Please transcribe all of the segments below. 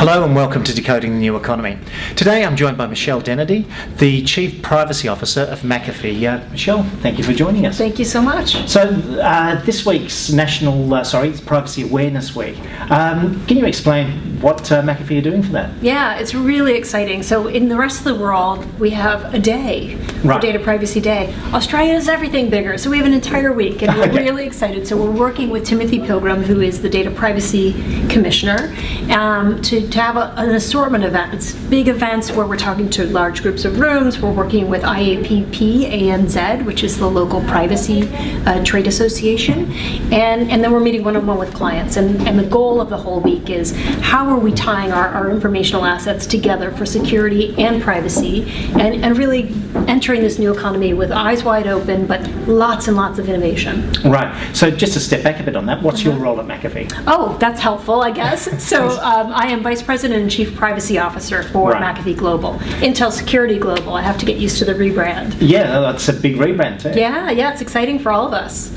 Hello and welcome to Decoding the New Economy. Today I'm joined by Michelle Dennedy, the Chief Privacy Officer of McAfee. Michelle, thank you for joining us. Thank you so much. So this week's it's Privacy Awareness Week. Can you explain what McAfee are doing for that? Yeah, it's really exciting. So in the rest of the world, we have a day for Data Privacy Day. Australia is everything bigger, so we have an entire week, and we're really excited. So we're working with Timothy Pilgrim, who is the Data Privacy Commissioner, to have an assortment of events, big events where we're talking to large groups of rooms. We're working with IAPP ANZ, which is the local privacy trade association, and then we're meeting one-on-one with clients. And the goal of the whole week is how are we tying our informational assets together for security and privacy, and really entering this new economy with eyes wide open, but lots and lots of innovation. Right. So just to step back a bit on that, what's your role at McAfee? Oh, that's helpful, I guess. So I am Vice President and Chief Privacy Officer for McAfee Global. Intel Security Global. I have to get used to the rebrand. Yeah, that's a big rebrand too. Yeah, it's exciting for all of us.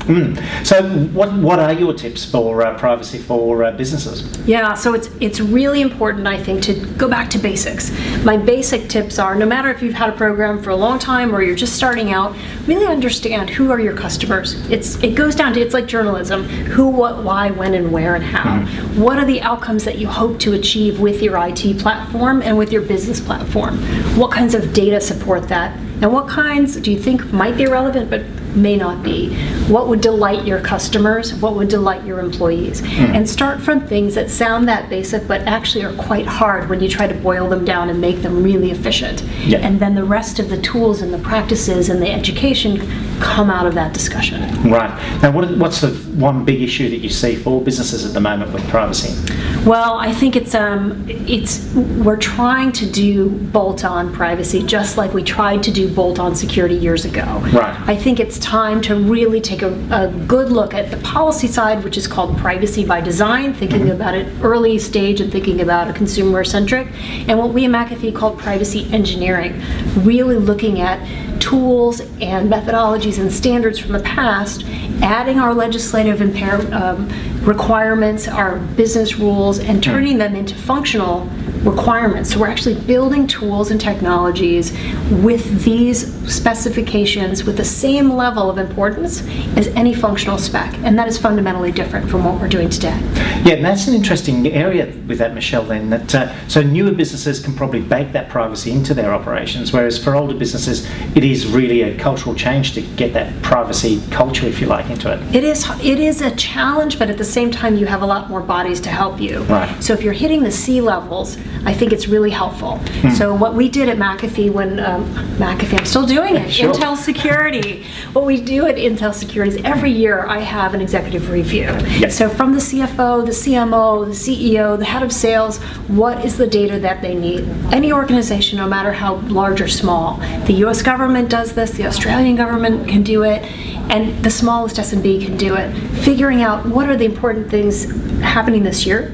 So what are your tips for privacy for businesses? Yeah, so it's really important, I think, to go back to basics. My basic tips are, no matter if you've had a program for a long time or you're just starting out, really understand who are your customers. It goes down to, it's like journalism: who, what, why, when, and where, and how. What are the outcomes that you hope to achieve with your IT platform and with your business platform? What kinds of data support that? And what kinds do you think might be relevant but may not be? What would delight your customers? What would delight your employees? And start from things that sound that basic but actually are quite hard when you try to boil them down and make them really efficient. And then the rest of the tools and the practices and the education come out of that discussion. Right. Now, what's the one big issue that you see for businesses at the moment with privacy? Well, I think we're trying to do bolt-on privacy just like we tried to do bolt-on security years ago. Right. I think it's time to really take a good look at the policy side, which is called privacy by design, thinking about it early stage and thinking about a consumer-centric, and what we at McAfee call privacy engineering, really looking at tools and methodologies and standards from the past, adding our legislative requirements, our business rules, and turning them into functional requirements. So we're actually building tools and technologies with these specifications with the same level of importance as any functional spec, and that is fundamentally different from what we're doing today. Yeah, and that's an interesting area with that, Michelle, then, that so newer businesses can probably bake that privacy into their operations, whereas for older businesses it is really a cultural change to get that privacy culture, if you like, into it. It is a challenge, but at the same time you have a lot more bodies to help you. Right. So if you're hitting the C levels, I think it's really helpful. So what we did at McAfee when McAfee, I'm still doing it, Sure. Intel Security. What we do at Intel Security is every year I have an executive review. So from the CFO, the CMO, the CEO, the head of sales, what is the data that they need? Any organization, no matter how large or small. The US government does this, the Australian government can do it, and the smallest SMB can do it. Figuring out what are the important things happening this year.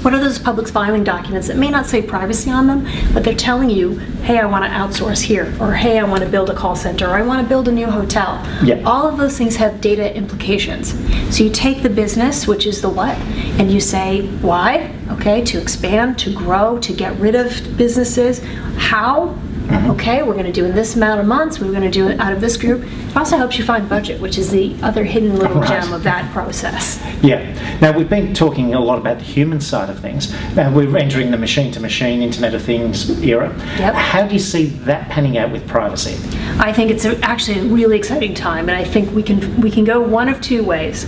What are those public filing documents that may not say privacy on them, but they're telling you, hey, I want to outsource here, or hey, I want to build a call center, or I want to build a new hotel. All of those things have data implications. So you take the business, which is the what, and you say, why? Okay, to expand, to grow, to get rid of businesses. How? Okay, we're going to do in this amount of months, we're going to do it out of this group. It also helps you find budget, which is the other hidden little gem of that process. Yeah. Now, we've been talking a lot about the human side of things. We're entering the machine-to-machine Internet of Things era. How do you see that panning out with privacy? I think it's actually a really exciting time, and I think we can go one of two ways.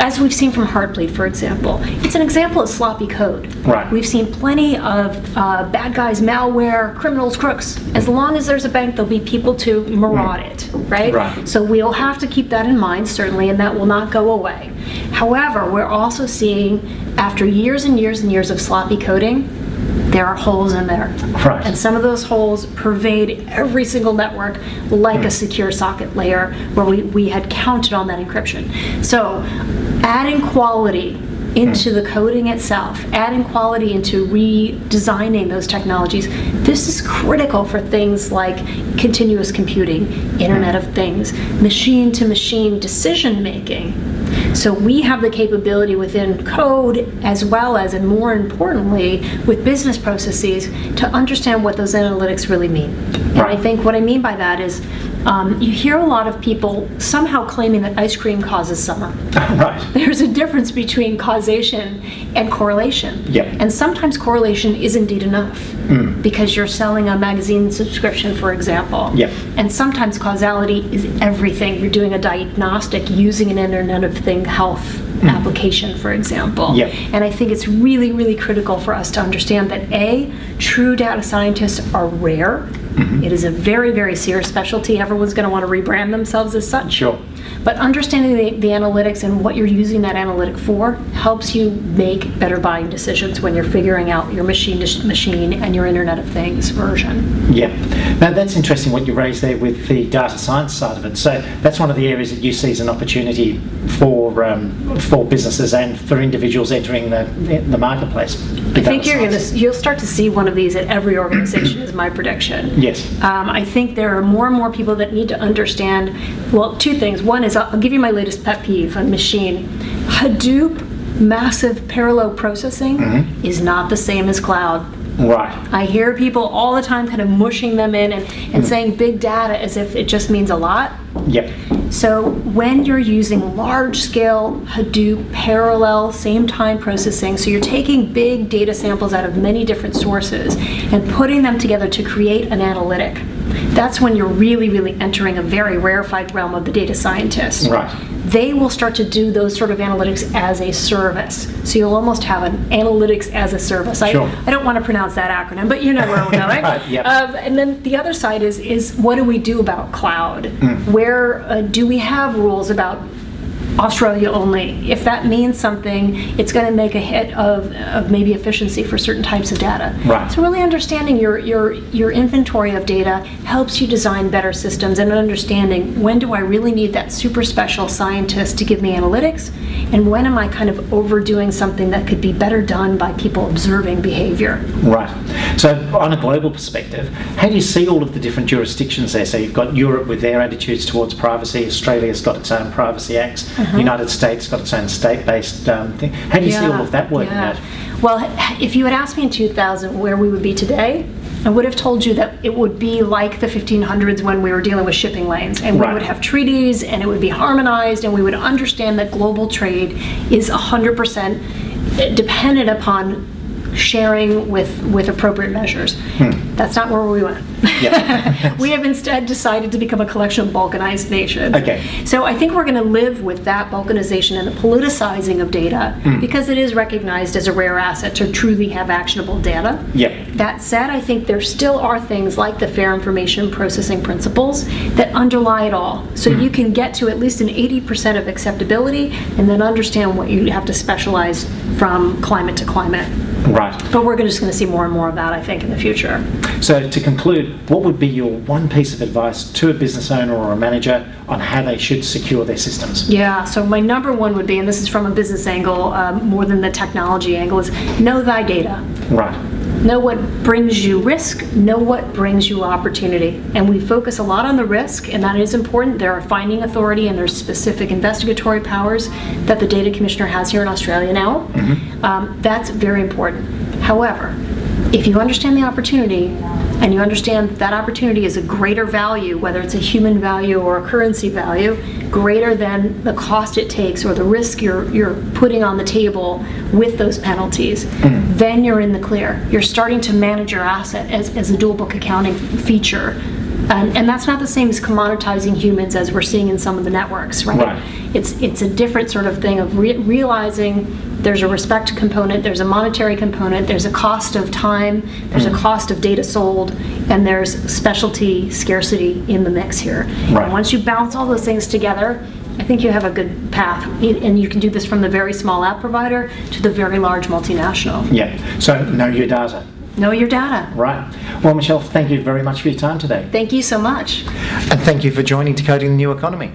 As we've seen from Heartbleed, for example, it's an example of sloppy code. Right. We've seen plenty of bad guys, malware, criminals, crooks. As long as there's a bank, there'll be people to maraud it, right? So we'll have to keep that in mind, certainly, and that will not go away. However, we're also seeing, after years and years and years of sloppy coding, there are holes in there. And some of those holes pervade every single network, like a secure socket layer where we had counted on that encryption. So adding quality into the coding itself, adding quality into redesigning those technologies, this is critical for things like continuous computing, Internet of Things, machine-to-machine decision-making. So we have the capability within code, as well as, and more importantly, with business processes, to understand what those analytics really mean. And I think what I mean by that is, you hear a lot of people somehow claiming that ice cream causes summer. Right. There's a difference between causation and correlation. Yep. And sometimes correlation is indeed enough, because you're selling a magazine subscription, for example. Yep. And sometimes causality is everything. You're doing a diagnostic using an Internet of Things health application, for example. Yep. And I think it's really, really critical for us to understand that A, true data scientists are rare. It is a very, very serious specialty. Everyone's going to want to rebrand themselves as such. Sure. But understanding the analytics and what you're using that analytic for helps you make better buying decisions when you're figuring out your machine-to-machine and your Internet of Things version. Yeah. Now that's interesting what you raised there with the data science side of it. So that's one of the areas that you see as an opportunity for businesses and for individuals entering the marketplace. I think you'll start to see one of these at every organization is my prediction. Yes. I think there are more and more people that need to understand, well, two things. One is, I'll give you my latest pet peeve on machine. Hadoop, massive parallel processing, is not the same as cloud. Right. I hear people all the time kind of mushing them in and saying big data as if it just means a lot. Yep. So when you're using large-scale Hadoop parallel same-time processing, so you're taking big data samples out of many different sources and putting them together to create an analytic, that's when you're really, really entering a very rarefied realm of the data scientist. Right. They will start to do those sort of analytics as a service. So you'll almost have an analytics as a service. Sure. I don't want to pronounce that acronym, but you know where we're going. Right, yep. And then the other side is what do we do about cloud? Where do we have rules about Australia only? If that means something, it's going to make a hit of maybe efficiency for certain types of data. Right. So really understanding your inventory of data helps you design better systems, and understanding when do I really need that super special scientist to give me analytics, and when am I kind of overdoing something that could be better done by people observing behavior. Right. So on a global perspective, how do you see all of the different jurisdictions there? So you've got Europe with their attitudes towards privacy, Australia's got its own privacy acts, United States got its own state-based thing. How do you see all of that working out? Well, if you had asked me in 2000 where we would be today, I would have told you that it would be like the 1500s when we were dealing with shipping lanes, and we would have treaties, and it would be harmonized, and we would understand that global trade is 100% dependent upon sharing with appropriate measures. That's not where we went. Yeah. We have instead decided to become a collection of balkanized nations. Okay. So I think we're going to live with that balkanization and the politicizing of data, because it is recognized as a rare asset to truly have actionable data. Yep. That said, I think there still are things like the fair information processing principles that underlie it all. So you can get to at least an 80% of acceptability and then understand what you have to specialize from climate to climate. Right. But we're just going to see more and more of that, I think, in the future. So to conclude, what would be your one piece of advice to a business owner or a manager on how they should secure their systems? Yeah, so my number one would be, and this is from a business angle more than the technology angle, is know thy data. Right. Know what brings you risk, know what brings you opportunity. And we focus a lot on the risk, and that is important. There are finding authority and there's specific investigatory powers that the data commissioner has here in Australia now. That's very important. However, if you understand the opportunity and you understand that opportunity is a greater value, whether it's a human value or a currency value, greater than the cost it takes or the risk you're putting on the table with those penalties, then you're in the clear. You're starting to manage your asset as a dual book accounting feature. And that's not the same as commoditizing humans as we're seeing in some of the networks, right? It's a different sort of thing of realizing there's a respect component, there's a monetary component, there's a cost of time, there's a cost of data sold, and there's specialty scarcity in the mix here. And once you balance all those things together, I think you have a good path, and you can do this from the very small app provider to the very large multinational. Yeah, so know your data. Know your data. Right. Well, Michelle, thank you very much for your time today. Thank you so much. And thank you for joining Decoding the New Economy.